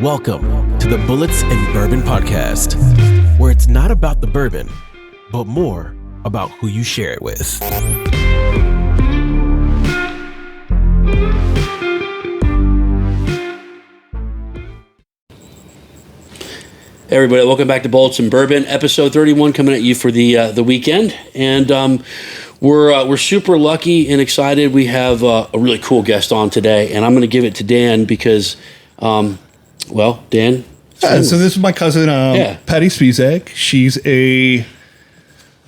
Welcome to the Bullits and Bourbon podcast, where it's not about the bourbon, but more about who you share it with. Hey everybody, welcome back to Bullits and Bourbon, episode 31, coming at you for the weekend, and we're super lucky and excited. We have a really cool guest on today, and I'm going to give it to Dan because, Dan. So this is my cousin, Patty Spisak. She's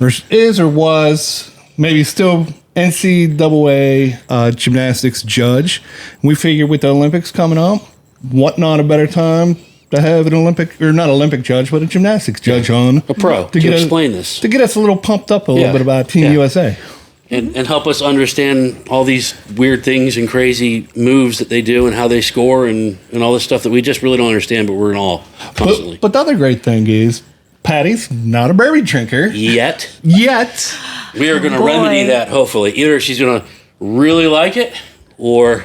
was maybe still NCAA gymnastics judge. We figured with the Olympics coming up, what not a better time to have an not Olympic judge, but a gymnastics judge on. A pro to explain this. To get us a little pumped up a little bit about Team USA. And help us understand all these weird things and crazy moves that they do and how they score and all this stuff that we just really don't understand, but we're in awe constantly. But the other great thing is Patty's not a bourbon drinker. Yet. We are going to remedy that, hopefully. Either she's going to really like it or...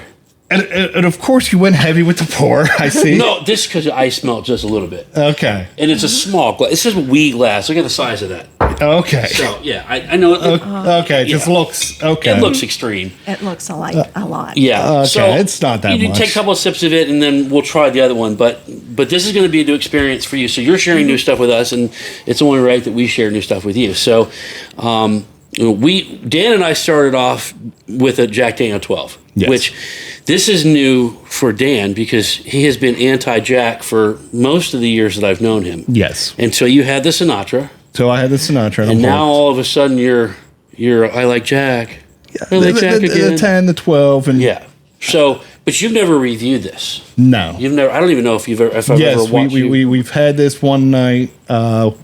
And of course, you went heavy with the pour, I see. No, this because I smell just a little bit. Okay. And it's a small glass. This is a wee glass. Look at the size of that. Okay. So, yeah, I know it. Okay, just looks, okay. It looks extreme. It looks a lot. Yeah. Okay, so it's not that much. You take a couple of sips of it, and then we'll try the other one. But this is going to be a new experience for you. So you're sharing new stuff with us, and it's only right that we share new stuff with you. So Dan and I started off with a Jack Daniel 12, which this is new for Dan because he has been anti-Jack for most of the years that I've known him. Yes. And so you had the Sinatra. So I had the Sinatra. And now all of a sudden you're I like Jack. Yeah, I like Jack again. The 10, the 12. And yeah. So, but you've never reviewed this. No. You've never. I don't even know if I've ever watched we've had this one night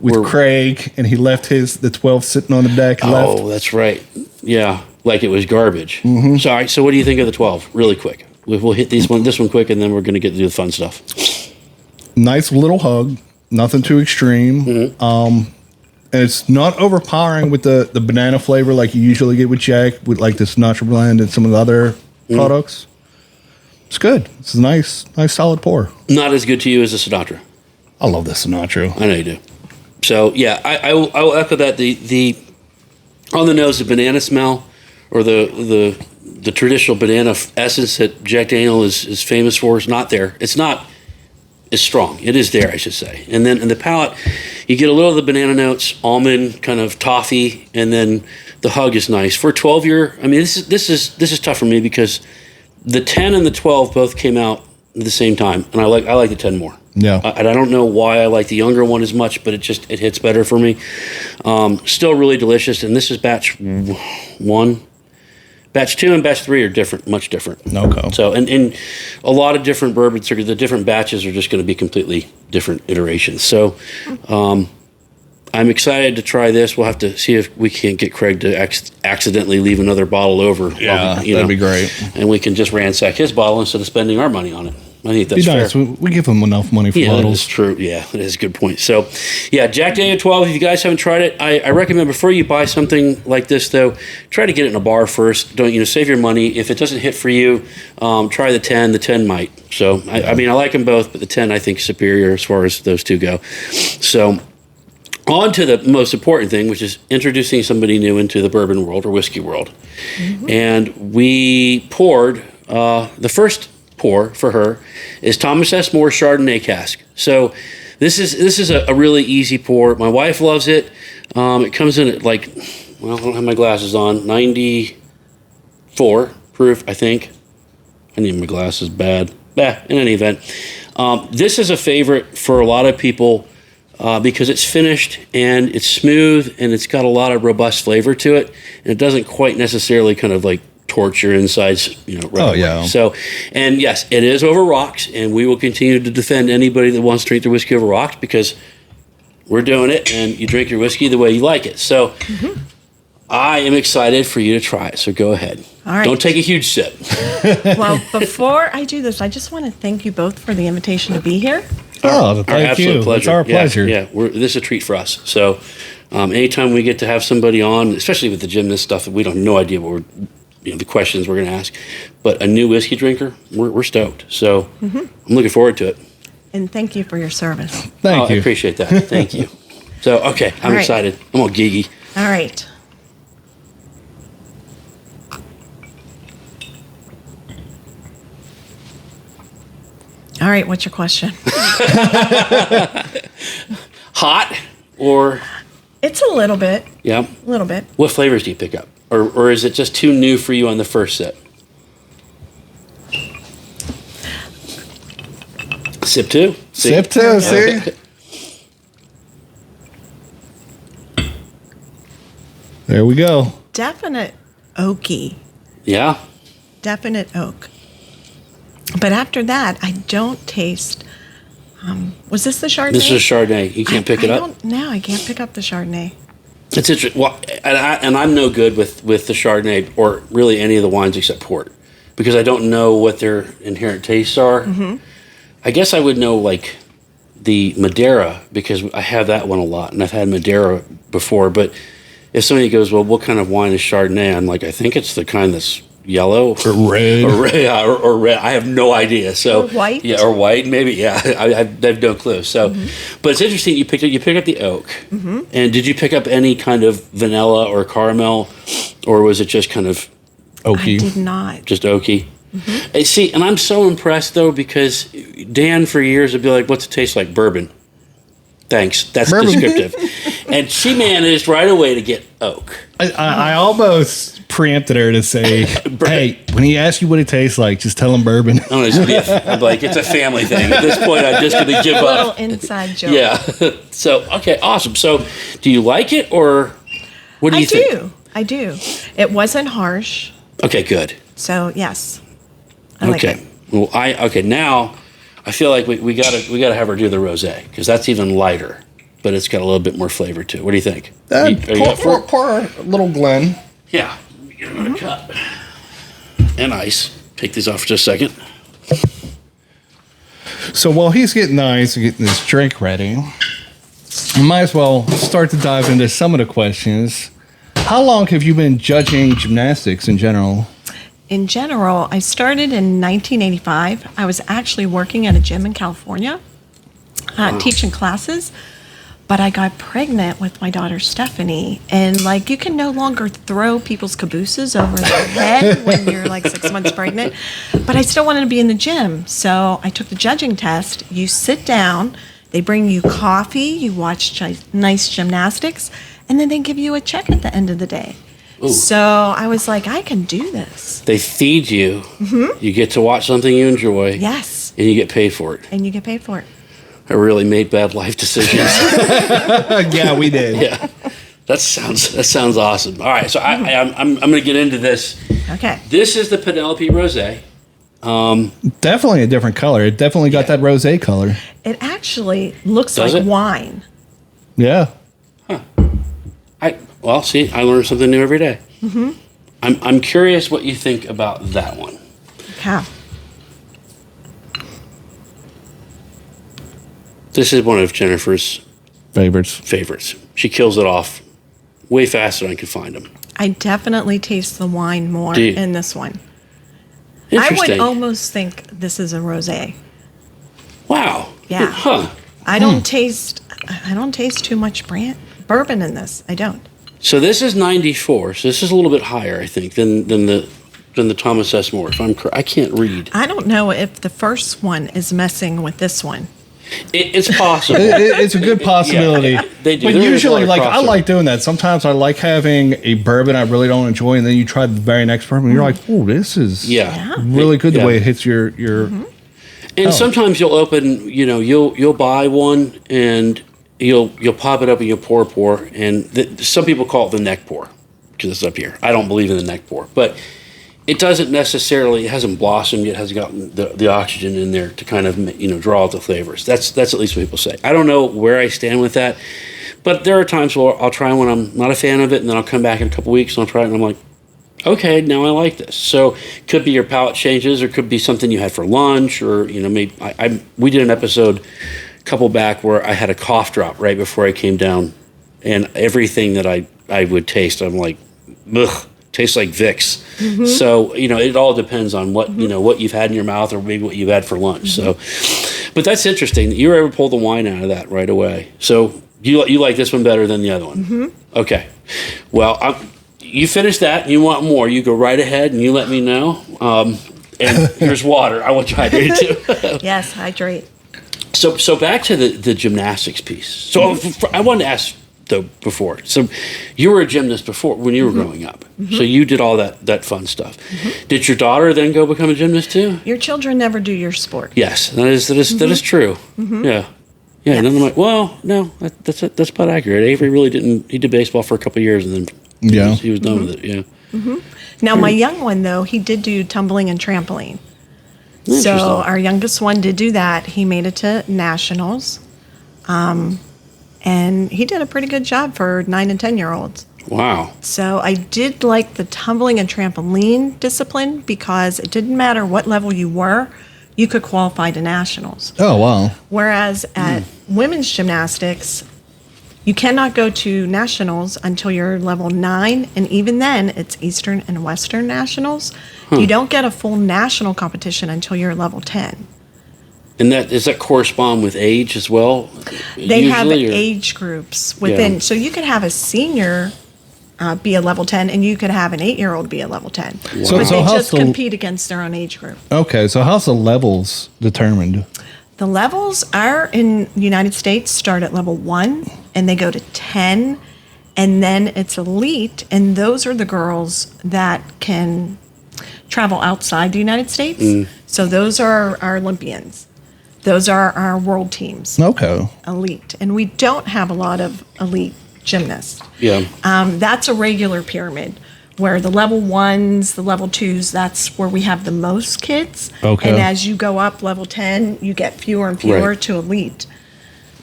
with Craig, and he left the 12 sitting on the deck. Oh, that's right. Yeah, like it was garbage. Mm-hmm. Sorry. So what do you think of the 12? Really quick. We'll hit this one quick, and then we're going to get to do the fun stuff. Nice little hug. Nothing too extreme. Mm-hmm. And it's not overpowering with the banana flavor like you usually get with Jack, with like this Sinatra blend and some of the other products. It's good. It's a nice solid pour. Not as good to you as the Sinatra. I love the Sinatra. I know you do. So yeah, I will echo that. The on the nose, the banana smell, or the traditional banana essence that Jack Daniel is famous for is not there. It's not as strong. It is there, I should say. And then in the palate, you get a little of the banana notes, almond, kind of toffee, and then the hug is nice. For a 12-year, I mean, this is tough for me because the 10 and the 12 both came out at the same time, and I like the 10 more. Yeah. And I don't know why I like the younger one as much, but it hits better for me. Still really delicious, and this is batch 1. Batch 2 and batch 3 are different, much different. Okay. So, and a lot of different bourbons, the different batches are just going to be completely different iterations. So, I'm excited to try this. We'll have to see if we can't get Craig to accidentally leave another bottle over. Yeah, that'd be great. And we can just ransack his bottle instead of spending our money on it. I think that's fair. Nice. We give him enough money for bottles. Yeah, that's true. Yeah, that is a good point. So, yeah, Jack Daniel 12, if you guys haven't tried it, I recommend before you buy something like this, though, try to get it in a bar first. Don't, save your money. If it doesn't hit for you, try the 10. The 10 might. So, I mean, I like them both, but the 10, I think, is superior as far as those two go. So, on to the most important thing, which is introducing somebody new into the bourbon world or whiskey world. Mm-hmm. And we poured the first pour for her is Thomas S. More Chardonnay cask. So this is a really easy pour. My wife loves it. It comes in at I don't have my glasses on, 94 proof, I think. I need my glasses bad. In any event, this is a favorite for a lot of people because it's finished and it's smooth and it's got a lot of robust flavor to it, and it doesn't quite necessarily kind of torch your insides, right away. Yeah. So, and yes, it is over rocks, and we will continue to defend anybody that wants to drink their whiskey over rocks because we're doing it, and you drink your whiskey the way you like it. So, I am excited for you to try it. So go ahead. All right. Don't take a huge sip. Well, before I do this, I just want to thank you both for the invitation to be here. Thank you. Pleasure. It's our pleasure. Yeah, this is a treat for us. So, anytime we get to have somebody on, especially with the gymnast stuff, we don't have no idea what we're the questions we're going to ask. But a new whiskey drinker, we're stoked. So I'm looking forward to it. And thank you for your service. Thank I you. appreciate that. Thank you. So, okay, I'm All right. excited. I'm all giggy. All right. All right, what's your question? Hot or, It's a little bit. yeah? A little bit. What flavors do you pick up? Or is it just too new for you on the first sip? Sip two? See? Sip two, see? There we go. Definite oaky. Yeah? Definite oak. But after that, I don't taste. Was this the Chardonnay? This is a Chardonnay. You can't pick it up? No, I can't pick up the Chardonnay. It's interesting. Well, and I'm no good with the Chardonnay or really any of the wines except port because I don't know what their inherent tastes are. Mm-hmm. I guess I would know like the Madeira because I have that one a lot and I've had Madeira before. But if somebody goes, well, what kind of wine is Chardonnay? I'm like, I think it's the kind that's yellow Or red. or red. I have no idea. So Or white. yeah, or white maybe. Yeah, I have no clue. So, but it's interesting. You picked up the oak, and did you pick up any kind of vanilla or caramel, or was it just kind of Oaky. I did not. just oaky? I see, and I'm so impressed though because Dan for years would be like, "What's it taste like? Bourbon." Thanks. That's Bourbon. descriptive. And she managed right away to get oak. I almost preempted her to say, hey, when he asks you what it tastes like, just tell him bourbon. I'm like, it's a family thing. At this point, I'm just going to give A little up. inside joke. Yeah. So, okay, awesome. So, do you like it or what do you think? I do. It wasn't harsh. Okay, good. So, yes. I like Okay. it. Well, now I feel like we gotta have her do the rosé because that's even lighter, but it's got a little bit more flavor to it. What do you think? Are you up for it? Pour a little Glen. Yeah. Let me get another cup and ice. Take these off for just a second. So while he's getting ice and getting his drink ready, we might as well start to dive into some of the questions. How long have you been judging gymnastics in general? In general, I started in 1985. I was actually working at a gym in California, teaching classes, but I got pregnant with my daughter Stephanie, and like you can no longer throw people's cabooses over their head when you're like 6 months pregnant. But I still wanted to be in the gym, so I took the judging test. You sit down, they bring you coffee, you watch nice gymnastics, and then they give you a check at the end of the day. Ooh. So I was like, I can do this. They feed you. You get to watch something you enjoy. Yes. And you get paid for it. And you get paid for it. I really made bad life decisions. Yeah, we did. Yeah. That sounds awesome. All right, so I'm going to get into this. Okay. This is the Penelope Rosé. Definitely a different color. It definitely got that rosé color. It actually looks Does like it? wine. Yeah. Well, see, I learn something new every day. I'm curious what you think about that one. How? This is one of Jennifer's Favorites. favorites. She kills it off way faster than I can find them. I definitely taste the wine more Do you? in this one. I Interesting. would almost think this is a rosé. Wow. Yeah. Huh. I don't taste too much bourbon in this. I don't. So this is 94. So this is a little bit higher, I think, than the Thomas S. Moore. If I'm correct, I can't read. I don't know if the first one is messing with this one. It's possible. It's a good possibility. Yeah, they do. But There is a usually, lot of I crossover. like doing that. Sometimes I like having a bourbon I really don't enjoy, and then you try the very next bourbon, and you're like, "Oh, this is Yeah. really good." The Yeah. way it hits your And sometimes you'll open, you'll buy one and you'll pop it up and you'll pour, and some people call it the neck pour because it's up here. I don't believe in the neck pour, but it doesn't necessarily. It hasn't blossomed yet. Hasn't gotten the oxygen in there to kind of draw out the flavors. That's at least what people say. I don't know where I stand with that, but there are times where I'll try when I'm not a fan of it, and then I'll come back in a couple weeks and I'll try it, and I'm like, okay, now I like this. So could be your palate changes, or could be something you had for lunch, or maybe we did an episode a couple back where I had a cough drop right before I came down, and everything that I would taste, I'm like, ugh, tastes like Vicks. So it all depends on what what you've had in your mouth, or maybe what you've had for lunch. So, But that's interesting. You were able to pull the wine out of that right away. So you like this one better than the other one? Mm-hmm. Okay. Well, you finish that and you want more, you go right ahead and you let me know. And here's water. I want you hydrated too. Yes, hydrate. So back to the gymnastics piece. So I wanted to ask, though, before. So you were a gymnast before when you were growing up. So you did all that fun stuff. Did your daughter then go become a gymnast too? Your children never do your sport. Yes, that is true. Yeah. Yeah, yes. And then I'm like, well, no, that's about accurate. Avery really didn't. He did baseball for a couple of years, and then he was done with it. Yeah. Now, my young one, though, he did do tumbling and trampoline. So our youngest one did do that. He made it to nationals, and he did a pretty good job for 9 and 10-year-olds. Wow. So I did like the tumbling and trampoline discipline because it didn't matter what level you were, you could qualify to nationals. Oh, wow. Whereas at women's gymnastics, you cannot go to nationals until you're level 9, and even then, it's Eastern and Western nationals. You don't get a full national competition until you're level 10. And does that correspond with age as well? They have age groups within. So you could have a senior be a level 10, and you could have an 8-year-old be a level 10. Wow. So they just compete against their own age group. Okay, so how's the levels determined? The levels are in the United States start at level 1, and they go to 10, and then it's elite, and those are the girls that can travel outside the United States. So those are our Olympians. Those are our world teams. Okay. Elite. And we don't have a lot of elite gymnasts. Yeah. That's a regular pyramid where the level 1s, the level 2s, that's where we have the most kids. Okay. And as you go up level 10, you get fewer and fewer to elite.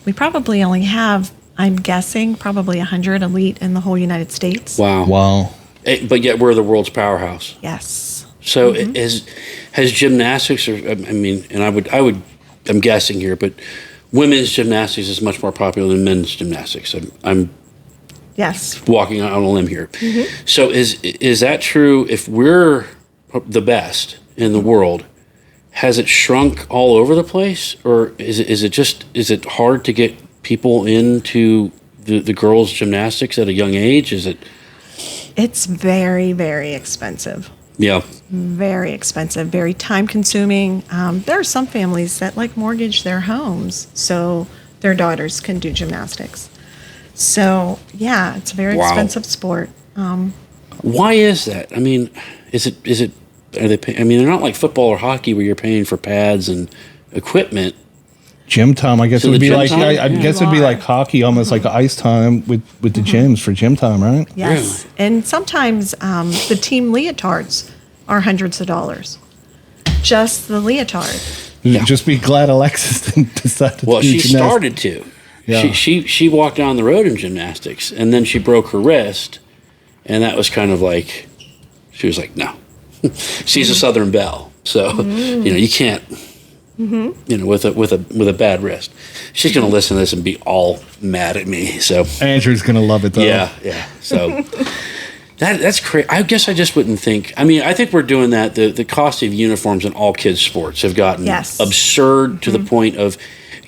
We probably only have, I'm guessing, probably 100 elite in the whole United States. Wow. But yet we're the world's powerhouse. Yes. So has gymnastics, or I mean, and I'm guessing here, but women's gymnastics is much more popular than men's gymnastics. I'm yes, walking on a limb here. So is that true? If we're the best in the world, has it shrunk all over the place, or is it hard to get people into the girls' gymnastics at a young age? It's very, very expensive. Yeah. Very expensive, very time consuming. There are some families that mortgage their homes so their daughters can do gymnastics. So yeah, it's a very expensive sport. Why is that? I mean, are they pay, I mean, they're not like football or hockey where you're paying for pads and equipment. Gym time, I guess So it would the be gym like time? I guess it'd be like hockey, almost like ice time with the gyms for gym time, right? Yes, and sometimes the team leotards are hundreds of dollars. Just the leotard. Yeah. Just be glad Alexis didn't decide to do Well, she gymnastics. started to. Yeah. She walked down the road in gymnastics, and then she broke her wrist, and that was kind of like, she was like, no. She's a Southern Belle, so you can't. With a bad wrist, she's going to listen to this and be all mad at me. So Andrew's going to love it though. yeah. So that's crazy. I guess I just wouldn't think. I mean, I think we're doing that. The cost of uniforms in all kids' sports have gotten absurd to the point of,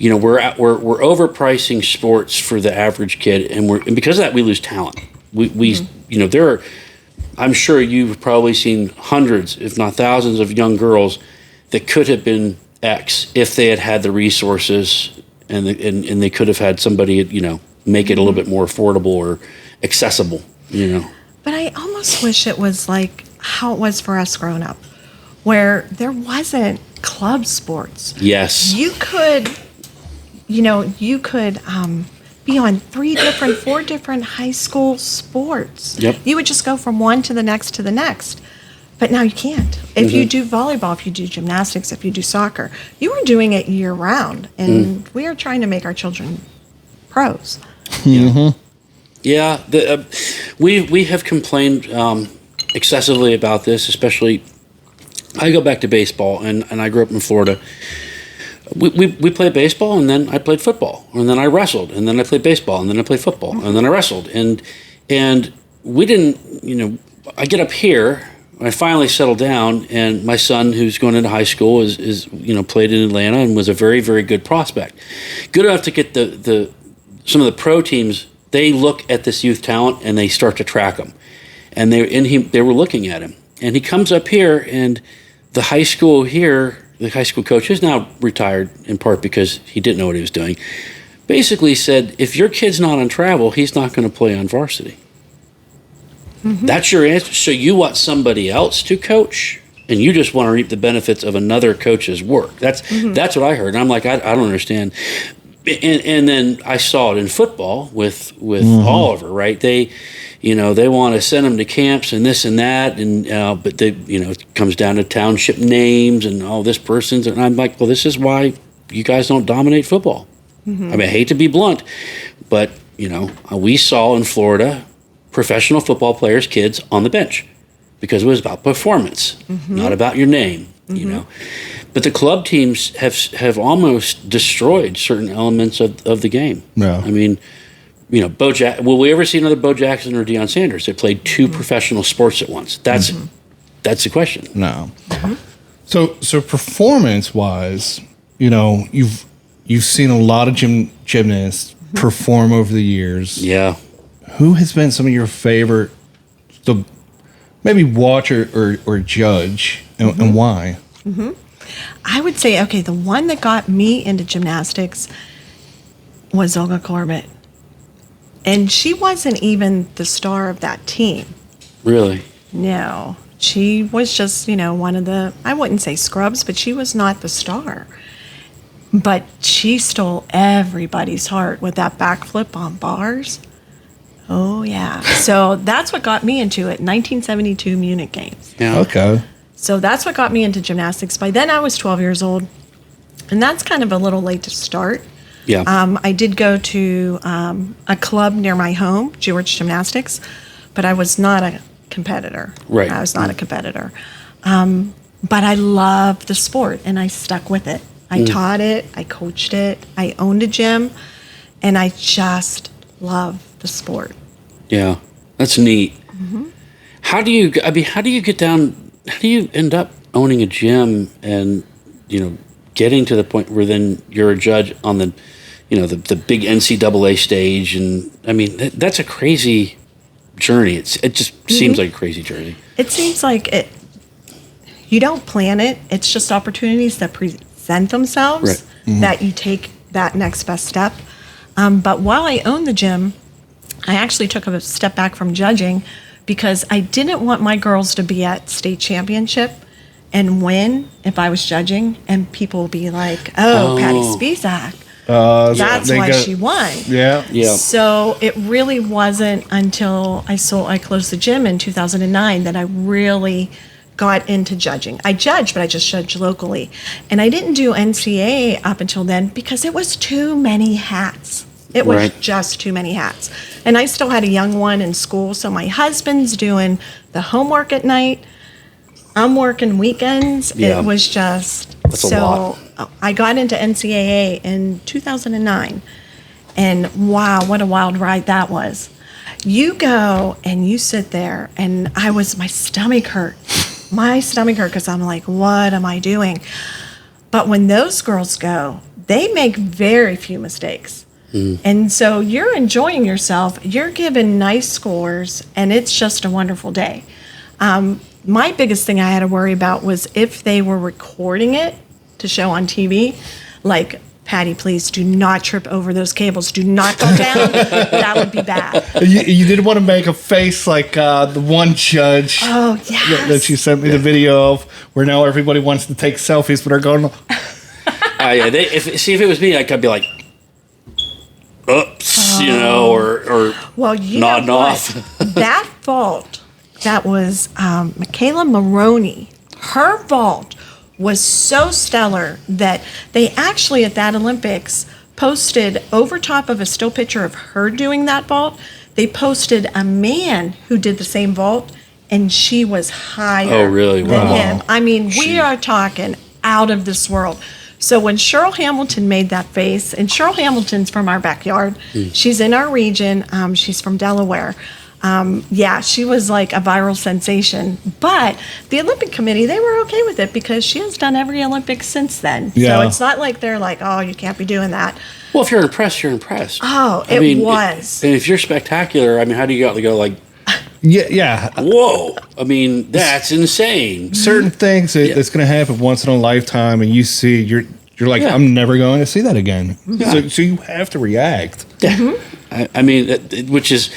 we're overpricing sports for the average kid, and because of that we lose talent. We there are. I'm sure you've probably seen hundreds, if not thousands, of young girls that could have been X if they had the resources and they could have had somebody, make it a little bit more affordable or accessible, But I almost wish it was like how it was for us growing up, where there wasn't club sports. Yes. You could be on 4 different high school sports. Yep. You would just go from one to the next. But now you can't. If you do volleyball, if you do gymnastics, if you do soccer, you are doing it year round. And we are trying to make our children pros. Yeah. We have complained excessively about this, especially, I go back to baseball, and I grew up in Florida. We played baseball, and then I played football, and then I wrestled, and then I played baseball, and then I played football, and then I wrestled. And we didn't, I get up here, I finally settled down, and my son, who's going into high school, is played in Atlanta and was a very, very good prospect. Good enough to get the some of the pro teams. They look at this youth talent and they start to track him, and they were looking at him, and he comes up here, and the high school coach is now retired in part because he didn't know what he was doing. Basically said, if your kid's not on travel, he's not going to play on varsity. Mm-hmm. That's your answer. So you want somebody else to coach, and you just want to reap the benefits of another coach's work. That's what I heard. And I'm like, I don't understand. And then I saw it in football with Oliver, right? They want to send him to camps and this and that, and but it comes down to township names and this person's, and I'm like, well, this is why you guys don't dominate football. Mm-hmm. I mean, I hate to be blunt, but we saw in Florida professional football players' kids on the bench because it was about performance, not about your name, But the club teams have almost destroyed certain elements of the game. Yeah. I mean, will we ever see another Bo Jackson or Deion Sanders? They played two professional sports at once. That's the question. No. So performance-wise, you've seen a lot of gymnasts perform over the years. Yeah. Who has been some of your favorite, maybe watch or judge, and why? Mm-hmm. I would say, the one that got me into gymnastics was Olga Corbett. And she wasn't even the star of that team. Really? No. She was just, one of the, I wouldn't say scrubs, but she was not the star. But she stole everybody's heart with that backflip on bars. Oh, yeah. So that's what got me into it, 1972 Munich Games. Yeah. Okay. So that's what got me into gymnastics. By then I was 12 years old, and that's kind of a little late to start. Yeah. I did go to a club near my home, George Gymnastics, but I was not a competitor. Right. I was not a competitor. But I loved the sport, and I stuck with it. I taught it, I coached it, I owned a gym, and I just love the sport. Yeah, that's neat. Mm-hmm. How do you end up owning a gym and, getting to the point where then you're a judge on the big NCAA stage? And I mean, that's a crazy journey. It just seems like a crazy journey. It seems like it. You don't plan it. It's just opportunities that present themselves that you take that next best step. But while I owned the gym, I actually took a step back from judging because I didn't want my girls to be at state championship and win if I was judging, and people would be like, Patty Spisak. That's why she won. Yeah. So it really wasn't until I closed the gym in 2009 that I really got into judging. I judged, but I just judged locally. And I didn't do NCAA up until then because it was too many hats. It was just too many hats. And I still had a young one in school, so my husband's doing the homework at night. I'm working weekends. Yeah. It was just... That's a lot. I got into NCAA in 2009. And wow, what a wild ride that was. You go and you sit there, and my stomach hurt. My stomach hurt because I'm like, what am I doing? But when those girls go, they make very few mistakes. And so you're enjoying yourself, you're given nice scores, and it's just a wonderful day. My biggest thing I had to worry about was if they were recording it to show on TV, like, Patty, please do not trip over those cables. Do not go down. That would be bad. You didn't want to make a face like the one judge that you sent me the video of, where now everybody wants to take selfies, but are going... If it was me, I'd be like, oops, or nodding off. That vault, that was Michaela Maroney. Her vault was so stellar that they actually at that Olympics posted over top of a still picture of her doing that vault. They posted a man who did the same vault, and she was higher than him. I mean, we are talking out of this world. So when Cheryl Hamilton made that face, and Cheryl Hamilton's from our backyard, she's in our region, she's from Delaware. yeah, she was like a viral sensation. But the Olympic Committee, they were okay with it because she has done every Olympics since then. Yeah. So it's not like they're like, oh, you can't be doing that. Well, if you're impressed, you're impressed. Oh, I mean, was. And if you're spectacular, I mean, how do you go like, Yeah. whoa? I mean, that's insane. Certain things that's going to happen once in a lifetime, and you see, you're like, Yeah. I'm never going to see that again. Yeah. So you have to react. Yeah. I mean, which is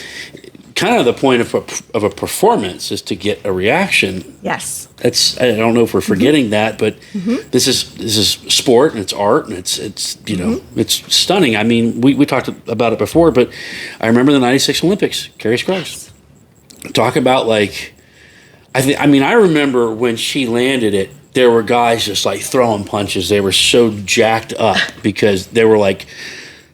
kind of the point of a performance is to get a reaction. Yes. That's, I don't know if we're forgetting that, but this is sport and it's art and it's you know it's stunning. I mean, we talked about it before, but I remember the '96 Olympics. Carrie Scruggs. Talk about like, I remember when she landed it, there were guys just like throwing punches. They were so jacked up because they were like,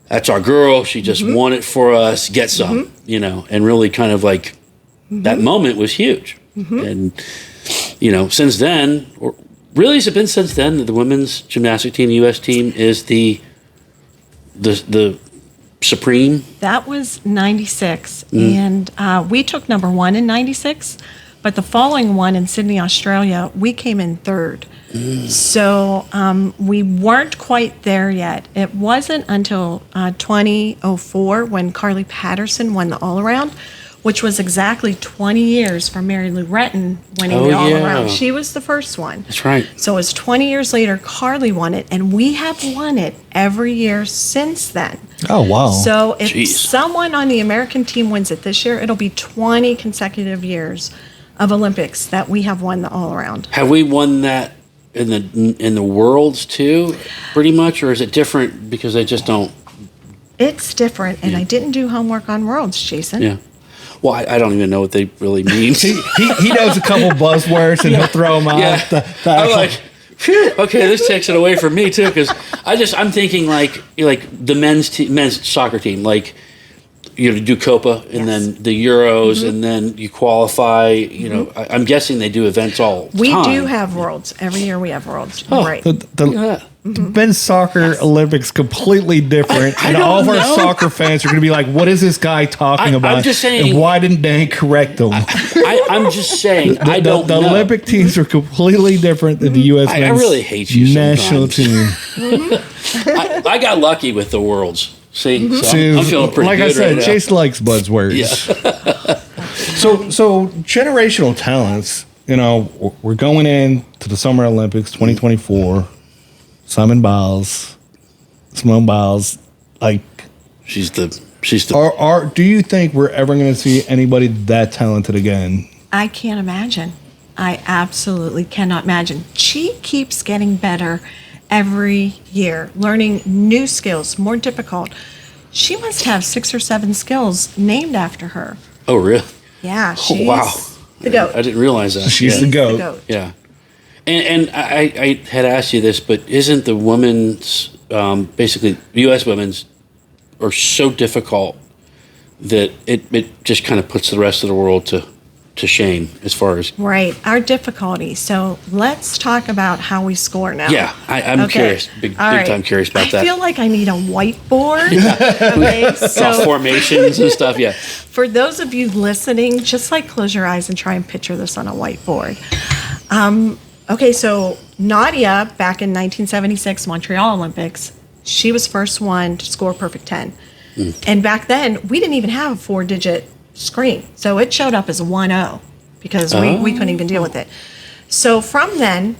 that's our girl. She just won it for us. Get some, you know, and really kind of like that moment was huge. And, you know, since then, or really has it been since then that the women's gymnastics team, the U.S. team is the supreme? That was 96. And we took number 1 in 96. But the following one in Sydney, Australia, we came in 3rd. So we weren't quite there yet. It wasn't until 2004 when Carly Patterson won the all-around, which was exactly 20 years from Mary Lou Retton winning the all-around. She was the first one. That's right. So it was 20 years later, Carly won it, and we have won it every year since then. Oh, wow. So if Jeez. someone on the American team wins it this year, it'll be 20 consecutive years of Olympics that we have won the all-around. Have we won that in the worlds too, pretty much, or is it different because they just don't? It's different, and I didn't do homework on worlds, Jason. Yeah. Well, I don't even know what they really mean. he knows a couple buzzwords and he'll throw them out. Yeah. I'm like, phew, okay, this takes it away from me too, because I'm thinking like the men's soccer team, like you do Copa and then the Euros and then you qualify. You know, I'm guessing they do events all the We time. do have worlds. Every year we have worlds. Oh, Right. The men's soccer Olympics completely different, I and don't all of our know. soccer fans are going to be like, "What is this guy talking I'm about? just saying- and why didn't Dan correct them?" I'm just saying, I don't the know. Olympic teams are completely different than the U.S. I men's really hate you national sometimes. team. I got lucky with the worlds. See, so See, I'm feeling pretty like good I said, right now. Chase likes buzzwords. Yeah. So generational talents. You know, we're going in to the Summer Olympics 2024. Simone Biles, Simone Biles, like. She's the Do you think we're ever going to see anybody that talented again? I can't imagine. I absolutely cannot imagine. She keeps getting better every year, learning new skills, more difficult. She must have 6 or 7 skills named after her. Oh, really? Yeah, she's wow. the GOAT. I didn't realize that. She's yeah. the GOAT. Yeah. And I had asked you this, but isn't the women's, basically, U.S. women's are so difficult that it just kind of puts the rest of the world to shame as far as. Right, our difficulty. So let's talk about how we score now. Yeah, I'm curious, big time curious about that. I feel like I need a whiteboard. Okay, so Formations and stuff, yeah. for those of you listening, just like close your eyes and try and picture this on a whiteboard. Okay, so Nadia, back in 1976 Montreal Olympics, she was first one to score perfect 10. And back then, we didn't even have a 4-digit screen. So it showed up as a 1-0 because we couldn't even deal with it. So from then,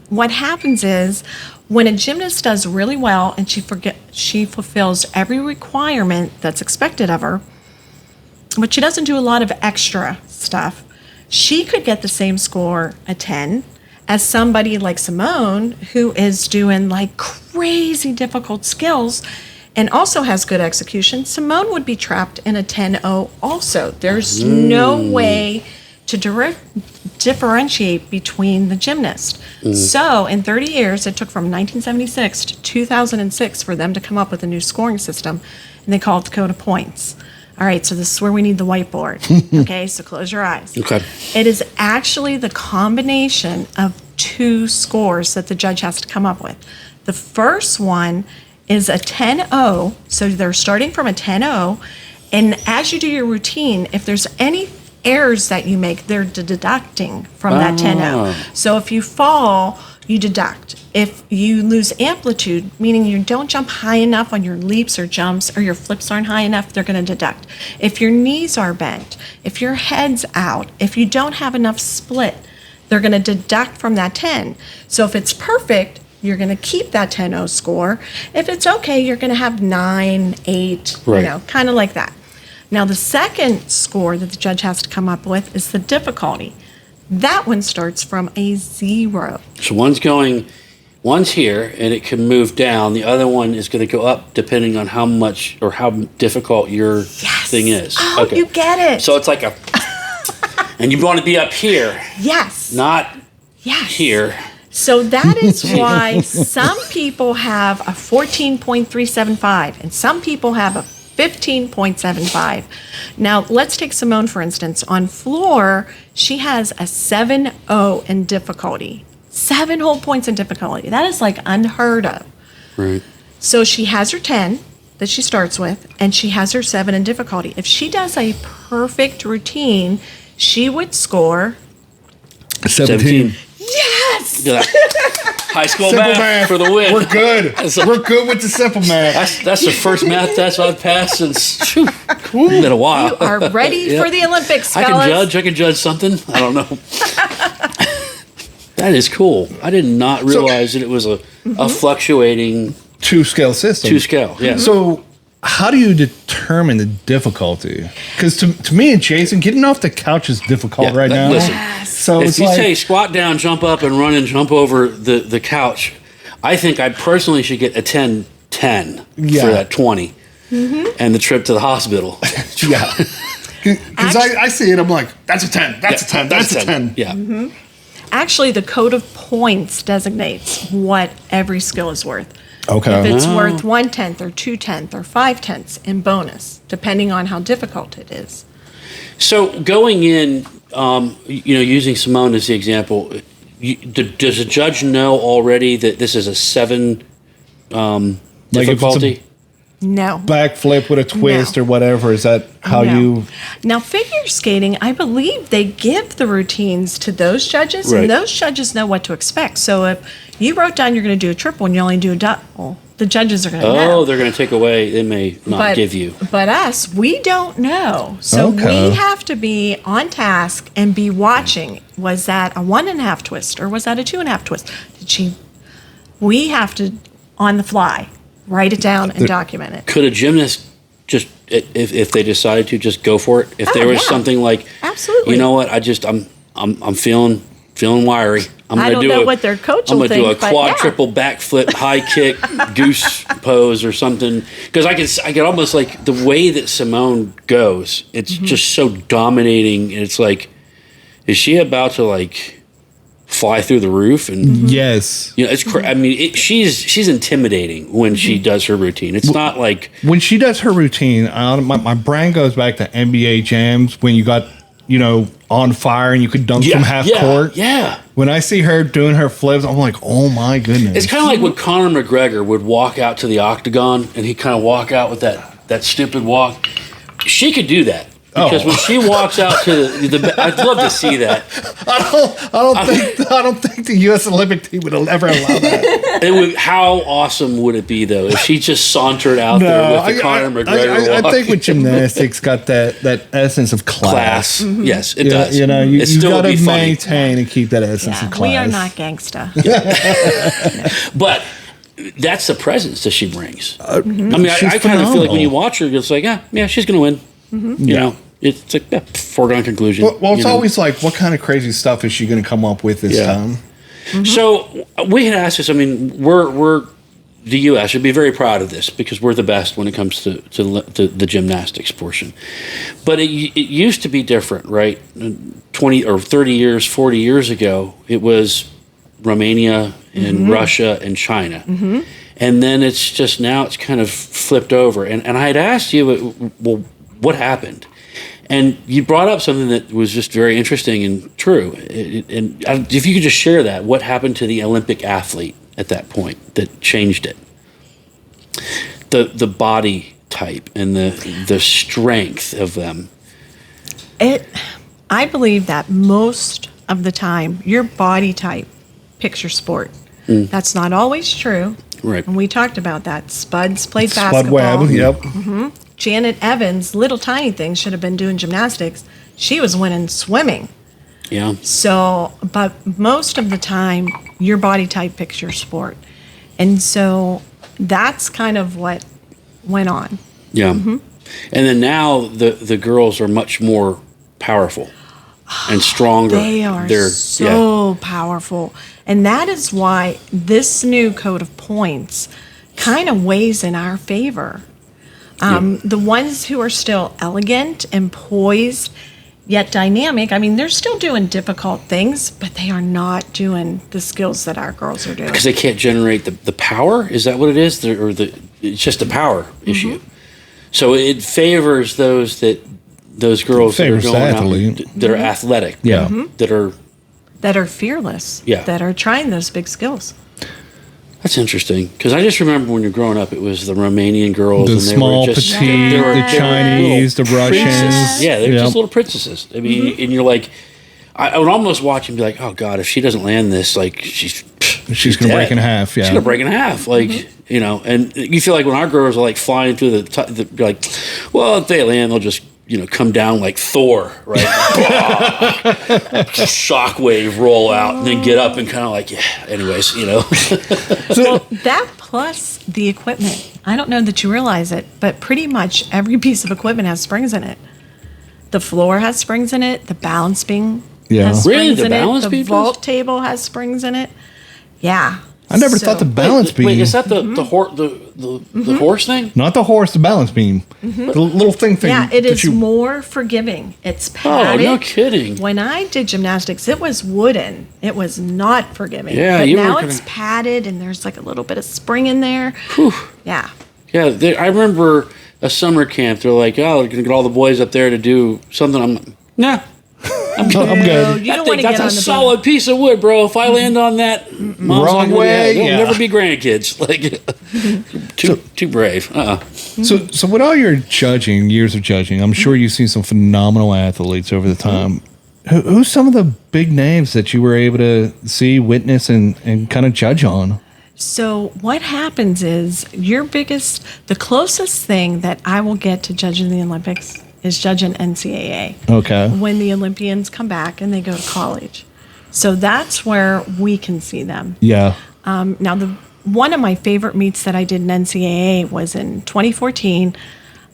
what happens is when a gymnast does really well and she fulfills every requirement that's expected of her, but she doesn't do a lot of extra stuff, she could get the same score, a 10, as somebody like Simone, who is doing like crazy difficult skills and also has good execution. Simone would be trapped in a 10-0 also. There's no way to differentiate between the gymnast. So in 30 years, it took from 1976 to 2006 for them to come up with a new scoring system, and they call it Dakota points. All right, so this is where we need the whiteboard. Okay, so close your eyes. Okay. It is actually the combination of 2 scores that the judge has to come up with. The first one is a 10-0, so they're starting from a 10-0, And as you do your routine, if there's any errors that you make, they're deducting from that 10-0. So if you fall, you deduct. If you lose amplitude, meaning you don't jump high enough on your leaps or jumps, or your flips aren't high enough, they're going to deduct. If your knees are bent, if your head's out, if you don't have enough split, they're going to deduct from that 10. So if it's perfect, you're going to keep that 10-0 score. If it's okay, you're going to have 9, 8, Right. kind of like that. Now, the second score that the judge has to come up with is the difficulty. That one starts from a 0. So one's here, and it can move down. The other one is going to go up depending on how much or how difficult your thing is. Oh, you get it. So it's like a... and you want to be up here. Yes. Not here. So that is why some people have a 14.375 and some people have a 15.75. Now, let's take Simone, for instance. On floor, she has a 7.0 in difficulty. 7 whole points in difficulty. That is like unheard of. Right. So she has her 10 that she starts with, and she has her 7 in difficulty. If she does a perfect routine, she would score 17. Yes! High school Simple math, math for the win. We're good. We're good with the simple math. That's the first math test I've passed since been a while. You are ready for the Olympics, I fellas. can judge something. I don't know. That is cool. I did not realize that it was a fluctuating 2-scale system. 2-scale. Yeah. So how do you determine the difficulty? Because to me and Jason, getting off the couch is difficult right now. Listen, So if it's you like, say squat down, jump up, and run and jump over the couch, I think I personally should get a 10-10 for that 20 and the trip to the hospital. yeah. Because I see it, I'm like, that's a 10, that's a 10, that's a 10. Yeah. Actually, the code of points designates what every skill is worth. Okay. If it's worth 1/10 or 2/10 or 5/10 in bonus, depending on how difficult it is. So going in, using Simone as the example, does a judge know already that this is a 7 Like if it's a difficulty? No. Backflip with a twist No. or whatever. Is that how No. you... Now, figure skating, I believe they give the routines to those judges, Right. and those judges know what to expect. So if you wrote down you're going to do a triple and you only do a double, the judges are going to know. Oh, they're going to take away. They may not give you. But us, we don't know. So Okay. we have to be on task and be watching. Was that a 1.5 twist or was that a 2.5 twist? We have to, on the fly, write it down and document it. Could a gymnast just, if they decided to, just go for it? If there was something like, Absolutely. you know what, I'm feeling wiry. I don't know what their coach I'm will going to do a think, but quad, yeah. triple, backflip, high kick, goose pose or something. Because I can almost like the way that Simone goes. It's just so dominating. And it's like, is she about to like fly through the roof? And Yes. it's. I mean, she's intimidating when she does her routine. It's not like When she does her routine, my brain goes back to NBA jams when you got, on fire and you could dunk from half court. Yeah. When I see her doing her flips, I'm like, oh my goodness. It's kind of like when Conor McGregor would walk out to the octagon and he'd kind of walk out with that stupid walk. She could do that. Because when she walks out to the I'd love to see that. I don't think the U.S. Olympic team would ever allow that. How awesome would it be though if she just sauntered out there with the Conor McGregor walk? I think with gymnastics got that essence of class. Yes, it does. You It still got would be to funny. maintain and keep that essence of class. We are not gangsta. But that's the presence that she brings. I mean, She's I kind of feel like when you phenomenal. watch her, it's like, yeah, she's going to win. You know, it's like foregone conclusion. Well, it's you know? always like, what kind of crazy stuff is she going to come up with this time? So we had asked this. I mean, we're the U.S. should be very proud of this because we're the best when it comes to the gymnastics portion. But it used to be different, right? 20 or 30 years, 40 years ago, it was Romania and Russia and China. And then it's just now it's kind of flipped over. And I had asked you, well, what happened? And you brought up something that was just very interesting and true. And if you could just share that, what happened to the Olympic athlete at that point that changed it? The body type and the strength of them? I believe that most of the time, your body type picks your sport. That's not always true. Right. And we talked about that. Spuds played Spud basketball. Webb, yep. Janet Evans, little tiny things, should have been doing gymnastics. She was winning swimming. Yeah. So, but most of the time, your body type picks your sport. And so that's kind of what went on. Yeah. And then now the girls are much more powerful and stronger. They're so powerful. And that is why this new code of points kind of weighs in our favor. The ones who are still elegant and poised, yet dynamic, I mean, they're still doing difficult things, but they are not doing the skills that our girls are doing. Because they can't generate the power? Is that what it is? It's just a power issue. So it favors those girls that are going out, that are athletic. Yeah. That are fearless. Yeah. That are trying those big skills. That's interesting. Because I just remember when you're growing up, it was the Romanian girls. The and they small, were just, petite, the Chinese, the Russians. Princesses. Yeah, they're just little princesses. I mean, and you're like, I would almost watch and be like, oh, God, if she doesn't land this, like, she's going to break in half, yeah. She's going to break in half. Like, you know, and you feel like when our girls are, like, flying through you're like, well, if they land, they'll just, you know, come down like Thor, right? Shockwave, roll out, and then get up and kind of like, yeah, anyways, you know. Well, that plus the equipment. I don't know that you realize it, but pretty much every piece of equipment has springs in it. The floor has springs in it. The balance beam has springs Really? The in balance it. beam The vault table has springs in it. Yeah. I never thought the balance beam. Wait, is that the horse thing? Not the horse, the balance beam. The little thing. Yeah, it is more forgiving. It's padded. Oh, no kidding. When I did gymnastics, it was wooden. It was not forgiving. Yeah, but you now were it's padded and there's like a little bit of spring in there. Whew. Yeah. Yeah, I remember a summer camp. They're like, oh, we're going to get all the boys up there to do something. I'm like, nah. I'm good. I'm good. You don't want to That's get a on the solid piece of wood, bro. If I land on that, mom's Wrong not way, They'll yeah. never be grandkids. Like, too brave. So with all your judging, years of judging, I'm sure you've seen some phenomenal athletes over the time. Who's some of the big names that you were able to see, witness, and kind of judge on? So what happens is the closest thing that I will get to judging the Olympics is judging NCAA. Okay. When the Olympians come back and they go to college. So that's where we can see them. Yeah. Now, one of my favorite meets that I did in NCAA was in 2014.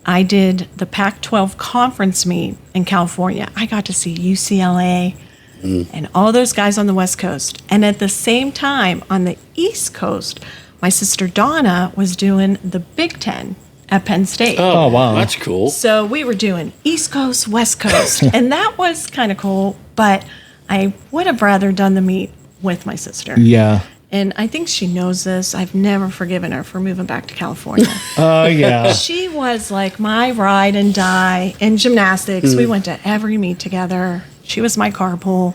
I did the Pac-12 conference meet in California. I got to see UCLA and all those guys on the West Coast. And at the same time, on the East Coast, my sister Donna was doing the Big Ten at Penn State. Oh, wow. That's cool. So we were doing East Coast, West Coast, and that was kind of cool, but I would have rather done the meet with my sister. Yeah. And I think she knows this. I've never forgiven her for moving back to California. Oh, yeah. She was like my ride and die in gymnastics. We went to every meet together. She was my carpool.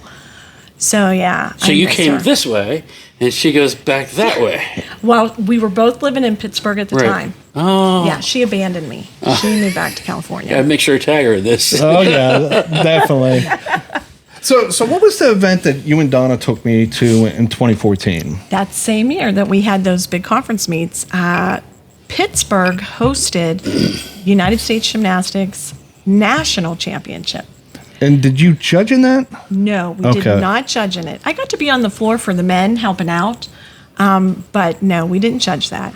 So, yeah. So I you miss came her. this way, and she goes back that way. Well, we were both living in Pittsburgh at the Right. time. Oh. Yeah, she abandoned me. She moved back to California. Gotta make sure to tag her in this. Oh, yeah, definitely. So what was the event that you and Donna took me to in 2014? That same year that we had those big conference meets, Pittsburgh hosted United States Gymnastics National Championship. And did you judge in that? No, we Okay. did not judge in it. I got to be on the floor for the men helping out, but no, we didn't judge that.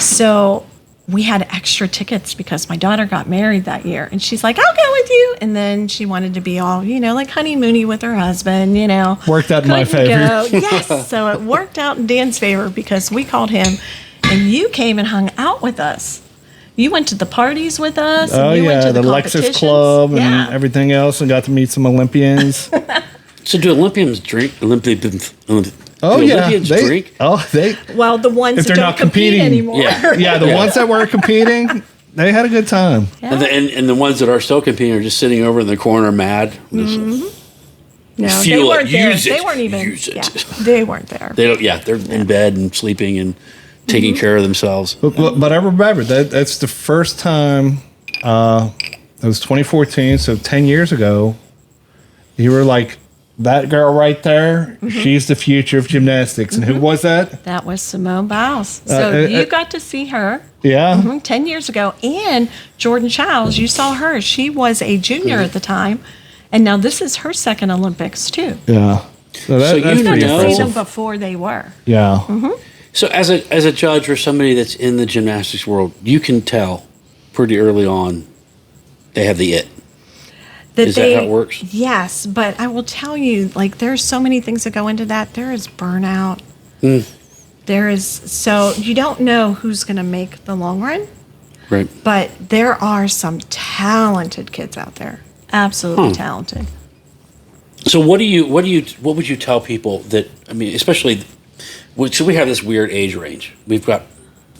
So we had extra tickets because my daughter got married that year, and she's like, "I'll go with you." And then she wanted to be all, like honeymoony with her husband, Worked out in my Couldn't favor. go. Yes, so it worked out in Dan's favor because we called him, and you came and hung out with us. You went to the parties with us. Oh, and you went yeah, to the Lexus competitions. Club and Yeah. everything else, and got to meet some Olympians. So do Olympians drink? Olympians Oh, yeah. Olympians drink? Well, the ones If that they're don't not compete competing. anymore. Yeah. Yeah, the ones that were competing, they had a good time. Yeah. And the ones that are still competing are just sitting over in the corner mad. No, they Fuel it, weren't there. use They it, weren't even. use it. Yeah, they weren't there. They don't. Yeah, they're in bed and sleeping and taking care of themselves. But I remember that's the first time. It was 2014, so 10 years ago. You were like, that girl right there. She's the future of gymnastics. And who was that? That was Simone Biles. So you got to see her. Yeah. 10 years ago. And Jordan Childs, you saw her. She was a junior at the time. And now this is her second Olympics, too. Yeah. So that's you pretty You got to see impressive. them before they were. Yeah. So as a judge or somebody that's in the gymnastics world, you can tell pretty early on they have the it. Is that how it works? Yes, but I will tell you, like, there's so many things that go into that. There is burnout. There is, so you don't know who's going to make the long run, Right. but there are some talented kids out there. Absolutely talented. So what would you tell people that, I mean, especially, so we have this weird age range. We've got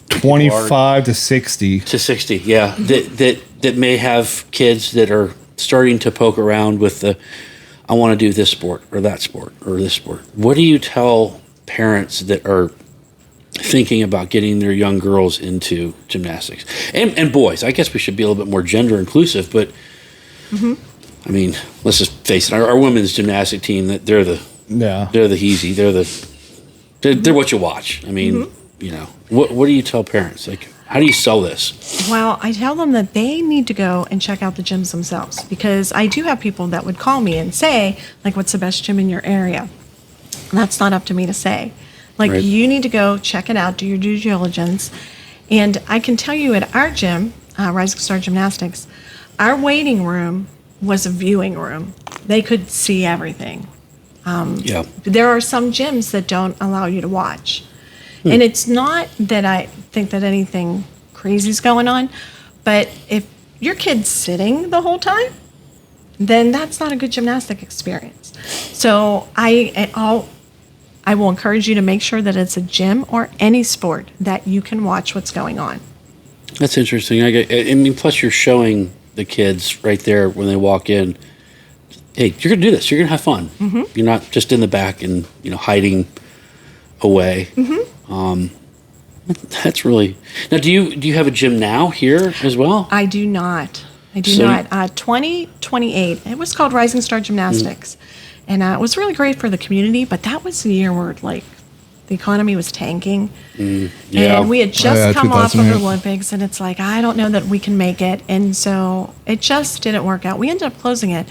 25 to 60. to 60, yeah, that may have kids that are starting to poke around with I want to do this sport or that sport or this sport. What do you tell parents that are thinking about getting their young girls into gymnastics and boys? I guess we should be a little bit more gender inclusive, but I mean, let's just face it. Our women's gymnastic team, they're the easy. They're what you watch. I mean, you know, what do you tell parents? Like, how do you sell this? Well, I tell them that they need to go and check out the gyms themselves, because I do have people that would call me and say, like, what's the best gym in your area? That's not up to me to say. Like, Right. you need to go check it out, do your due diligence. And I can tell you at our gym, Rising Star Gymnastics, our waiting room was a viewing room. They could see everything. Yeah. There are some gyms that don't allow you to watch. And it's not that I think that anything crazy is going on, but if your kid's sitting the whole time, then that's not a good gymnastic experience. So I will encourage you to make sure that it's a gym or any sport that you can watch what's going on. That's interesting. I mean, plus you're showing the kids right there when they walk in, hey, you're going to do this. You're going to have fun. You're not just in the back and, you know, hiding away. That's really. Now, do you have a gym now here as well? I do not. I do So- not. 2028. It was called Rising Star Gymnastics. And it was really great for the community, but that was the year where, like, the economy was tanking. Yeah. And we had just yeah, come off of the 2008. Olympics, and it's like, I don't know that we can make it. And so it just didn't work out. We ended up closing it.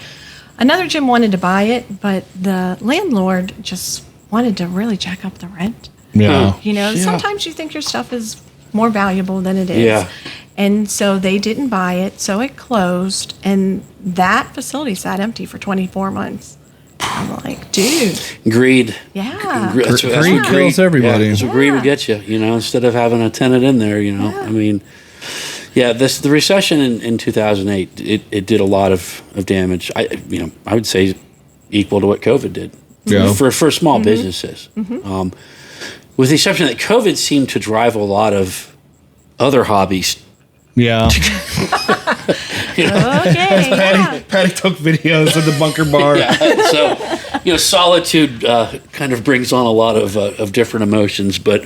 Another gym wanted to buy it, but the landlord just wanted to really jack up the rent. Yeah. You know, Yeah. sometimes you think your stuff is more valuable than it is. Yeah. And so they didn't buy it, so it closed, and that facility sat empty for 24 months. I'm like, dude, Greed. yeah. That's what Greed kills everybody. Yeah, that's what greed Yeah. will get you. You know, instead of having a tenant in there. You know, Yeah. I mean, yeah. The recession in 2008 it did a lot of damage. I would say equal to what COVID did. Yeah. For small businesses. With the exception that COVID seemed to drive a lot of other hobbies. Yeah. Okay, yeah. Patty took videos of the bunker bar. Yeah. So, you know, solitude kind of brings on a lot of different emotions. But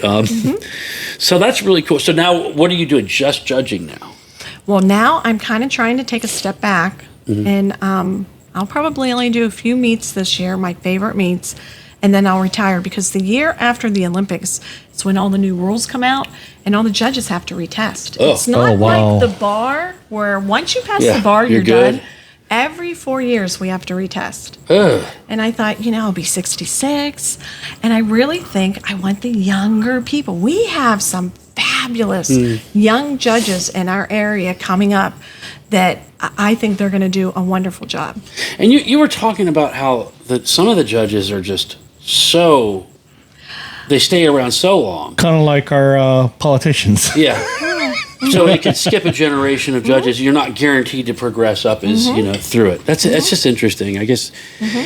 so that's really cool. So now, what are you doing? Just judging now? Well, now I'm kind of trying to take a step back, and I'll probably only do a few meets this year, my favorite meets, and then I'll retire, because the year after the Olympics is when all the new rules come out and all the judges have to retest. Oh. It's not Oh, wow. like the bar where once you pass Yeah, the bar, you're you're good. done. Every 4 years we have to retest. Ugh. And I thought, you know, I'll be 66. And I really think I want the younger people. We have some fabulous young judges in our area coming up that I think they're going to do a wonderful job. And you were talking about how some of the judges are just so, they stay around so long. Kind of like our politicians. Yeah. So it could skip a generation of judges. You're not guaranteed to progress up as you know through it. That's just interesting. I guess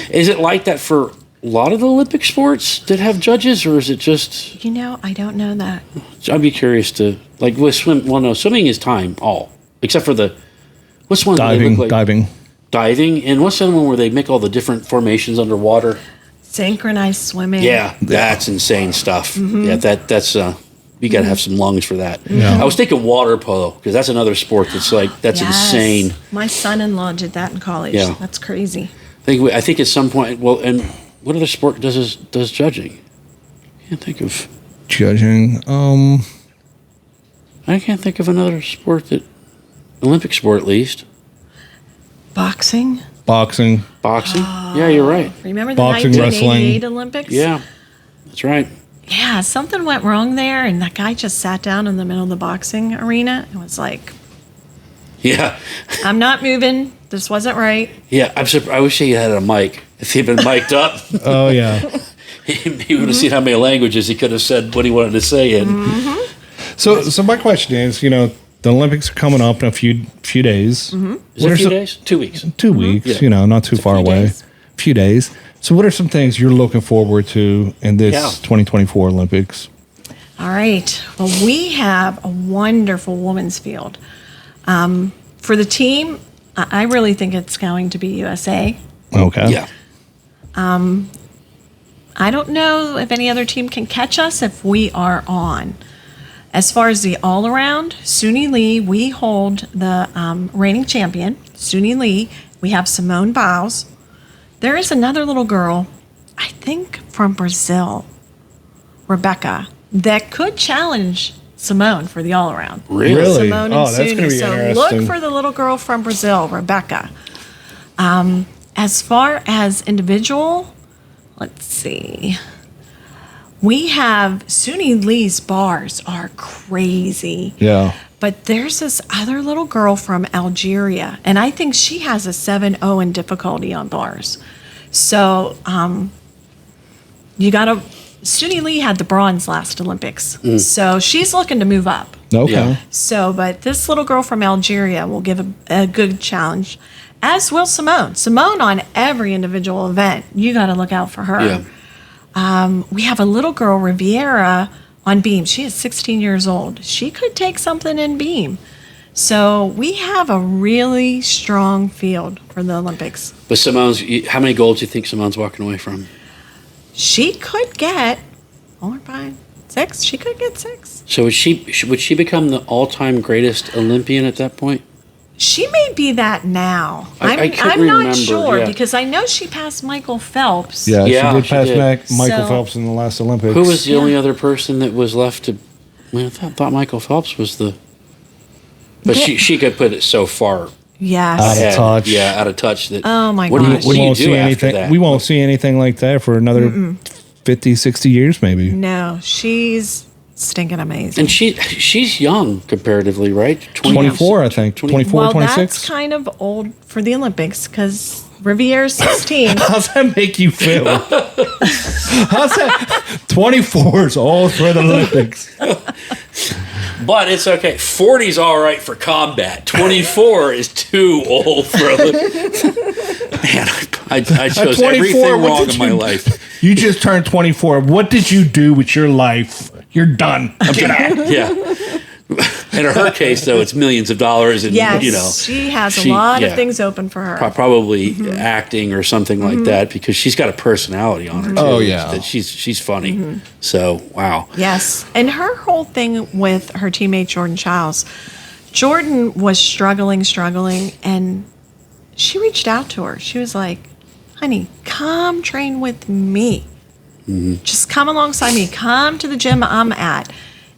is it like that for a lot of the Olympic sports that have judges, or is it just? You know, I don't know that. I'd be curious to like with swim. Well, no, swimming is time all except for the what's one that they look like? Diving, and what's the other one where they make all the different formations underwater? Synchronized swimming. Yeah, that's insane stuff. Yeah, that's You got to have some lungs for that. Yeah. I was thinking water polo because that's another sport that's Yes. insane. My son-in-law did that in college. Yeah. That's crazy. I think at some point. Well, and what other sport does judging? Can't think of. Judging. I can't think of another sport Olympic sport at least. Boxing. Boxing. Boxing. Yeah, you're right. Remember the Boxing, 1988 wrestling. Olympics? Yeah, that's right. Yeah, something went wrong there, and that guy just sat down in the middle of the boxing arena and was like, Yeah, I'm not moving. This wasn't right. yeah. I wish he had a mic. If he'd been mic'd up, Oh, yeah. he would have seen how many languages he could have said what he wanted to say in. So my question is, the Olympics are coming up in a few days. Is it What a are few some- days? 2 weeks. 2 weeks, Yeah. not too far few away. days. Few days. So what are some things you're looking forward to in this Yeah. 2024 Olympics? All right. Well, we have a wonderful women's field. For the team, I really think it's going to be USA. Okay. Yeah. I don't know if any other team can catch us if we are on. As far as the all-around, Suni Lee, we hold the reigning champion, Suni Lee. We have Simone Biles. There is another little girl, I think from Brazil, Rebecca, that could challenge Simone for the all-around. Really? Simone and Oh, that's Suni. gonna be So interesting. look for the little girl from Brazil, Rebecca. As far as individual, let's see. We have Suni Lee's bars are crazy. Yeah. But there's this other little girl from Algeria, and I think she has a 7-0 in difficulty on bars. So you got to. Suni Lee had the bronze last Olympics, so she's looking to move up. Okay. Yeah. So, but this little girl from Algeria will give a good challenge, as will Simone. Simone on every individual event, you got to look out for her. Yeah. We have a little girl, Riviera, on beam. She is 16 years old. She could take something in beam. So we have a really strong field for the Olympics. But how many golds do you think Simone's walking away from? She could get 4, 5, 6. She could get 6. So would she become the all-time greatest Olympian at that point? She may be that now. I couldn't I'm not remember, sure yeah. because I know she passed Michael Phelps. Yeah, Yeah, she did she pass did. Michael So- Phelps in the last Olympics. Who was the only other person that was left to? I thought Michael Phelps was the. But she could put it so far Yes. Out of ahead. touch. Yeah, out of touch. That Oh, my what do you, gosh. what do you won't do see after anything. that? We won't see anything like that for another 50, 60 years, maybe. No, she's stinking amazing. And she's young comparatively, right? 24, I think. 24, well, 26. that's kind of old for the Olympics because Riviera's 16. How's that make you feel? How's that? 24 is old for the Olympics. But it's okay. 40's all right for combat. 24 is too old for Olympics. Man, I chose 24, everything what wrong did in my you- life. You just turned 24. What did you do with your life? You're done. Get out. Yeah. In her case, though, it's millions of dollars, and Yes, she has a lot of yeah. things open for her. Probably acting or something like that because she's got a personality on her too. Oh, yeah. That she's funny. So wow. Yes. And her whole thing with her teammate Jordan Childs, Jordan was struggling, and she reached out to her. She was like, honey, come train with me. Just come alongside me. Come to the gym I'm at.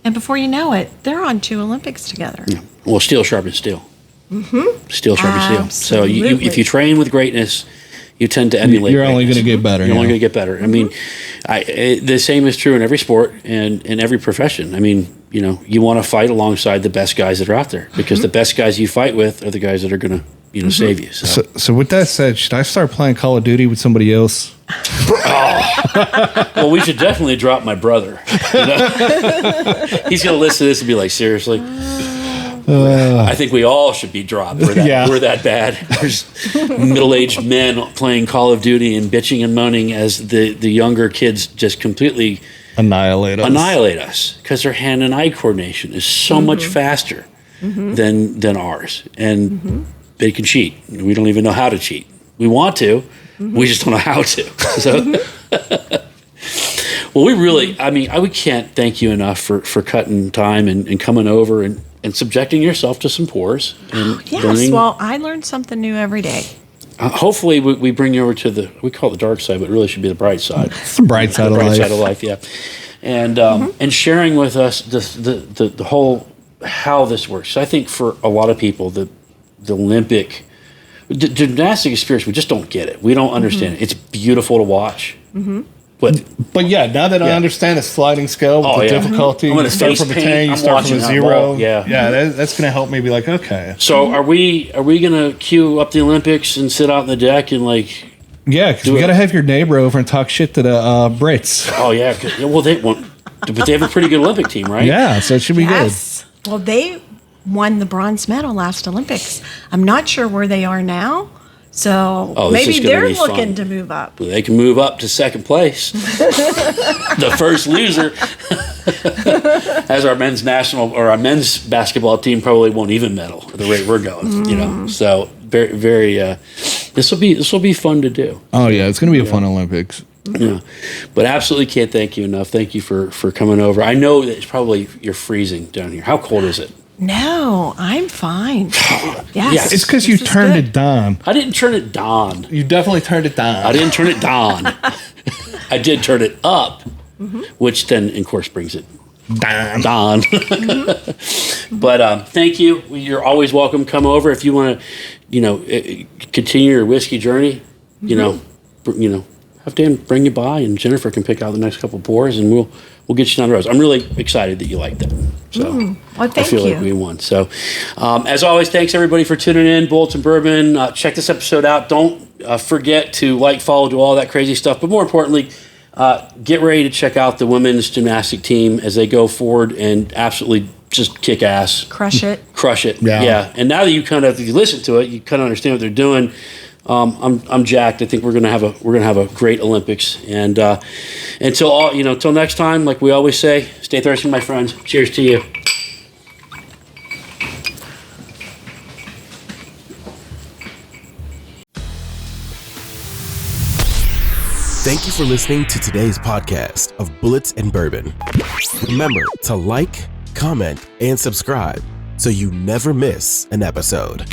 And before you know it, they're on 2 Olympics together. Well, steel sharpens steel. Steel sharpens steel. So if Absolutely. you train with greatness, you tend to emulate. You're only greatness. going to get better. You're only yeah. going to get better. I mean, the same is true in every sport and in every profession. I mean, you want to fight alongside the best guys that are out there because the best guys you fight with are the guys that are going to save you. So with that said, should I start playing Call of Duty with somebody else? Well, we should definitely drop my brother. He's going to listen to this and be like, seriously? I think we all should be dropped. We're that bad. There's middle-aged men playing Call of Duty and bitching and moaning as the younger kids just completely Annihilate us. because their hand and eye coordination is so much faster than ours. And they can cheat. We don't even know how to cheat. We want to. We just don't know how to. So, Well, we really, we can't thank you enough for cutting time and coming over and subjecting yourself to some pours. And Yes, learning. well, I learn something new every day. Hopefully we bring you over to we call it the dark side, but it really should be the bright side. It's the bright side of bright life. side of life, yeah. And and sharing with us the whole how this works. So I think for a lot of people, the Olympic gymnastic experience, we just don't get it. We don't understand it. It's beautiful to watch. But yeah, now that I understand the sliding scale with the difficulty, I'm gonna you start face from a paint, 10, you I'm start from a watching that 0. ball, That's going to help me be like, okay. So are we gonna queue up the Olympics and sit out on the deck and like? Yeah, because you got to have your neighbor over and talk shit to the Brits. Oh yeah, well they want, but they have a pretty good Olympic team, right? Yeah, so it should be Yes. Well, they won the bronze medal last Olympics. I'm not sure where they are now. So this maybe is gonna they're be fun. looking to move up. Well, they can move up to second place. The first loser, as our men's national or our men's basketball team probably won't even medal at the rate we're going. So very, very. This will be fun to do. Oh yeah, it's going to be a fun Olympics. Yeah, but absolutely can't thank you enough. Thank you for coming over. I know that it's probably you're freezing down here. How cold is it? No, I'm fine. Yes. It's because you turned it down. I didn't turn it down. You definitely turned it down. I didn't turn it down. I did turn it up, which then, of course, brings it down. But thank you. You're always welcome. Come over if you want to, continue your whiskey journey. Have Dan bring you by, and Jennifer can pick out the next couple pours, and we'll get you down the road. I'm really excited that you like that. So Well, I thank feel you. like we won. So as always, thanks everybody for tuning in. Bullits and Bourbon. Check this episode out. Don't forget to like, follow, do all that crazy stuff. But more importantly, get ready to check out the women's gymnastic team as they go forward and absolutely just kick ass. Crush it. Crush it. Yeah. And now that if you listen to it, you kind of understand what they're doing. I'm jacked. I think we're gonna have a great Olympics. And until next time, like we always say, stay thirsty, my friends. Cheers to you. Thank you for listening to today's podcast of Bullits and Bourbon. Remember to like, comment, and subscribe so you never miss an episode.